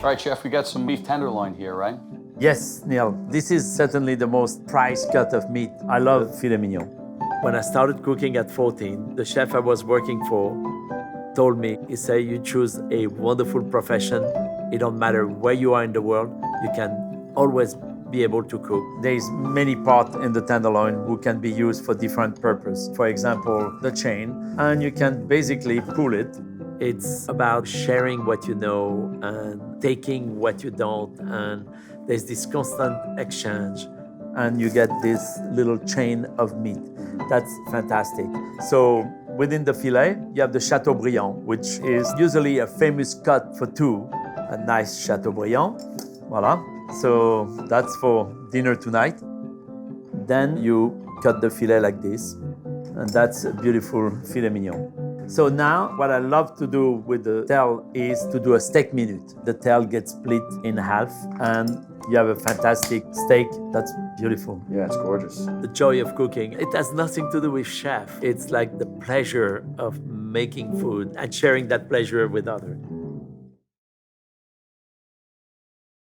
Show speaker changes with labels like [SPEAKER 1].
[SPEAKER 1] All right, Chef, we got some beef tenderloin here, right?
[SPEAKER 2] Yes, Neil, this is certainly the most prized cut of meat. I love filet mignon. When I started cooking at 14, the chef I was working for told me, he said, you choose a wonderful profession. It don't matter where you are in the world, you can always be able to cook. There's many parts in the tenderloin who can be used for different purposes. For example, the chain, and you can basically pull it. It's about sharing what you know and taking what you don't, and there's this constant exchange, and you get this little chain of meat. That's fantastic. So within the filet, you have the Chateaubriand, which is usually a famous cut for two. A nice Chateaubriand, voila. So that's for dinner tonight. Then you cut the filet like this, and that's a beautiful filet mignon. So now what I love to do with the tail is to do a steak minute. The tail gets split in half, and you have a fantastic steak. That's beautiful.
[SPEAKER 3] Yeah, it's gorgeous.
[SPEAKER 2] The joy of cooking, it has nothing to do with chef. It's like the pleasure of making food and sharing that pleasure with others.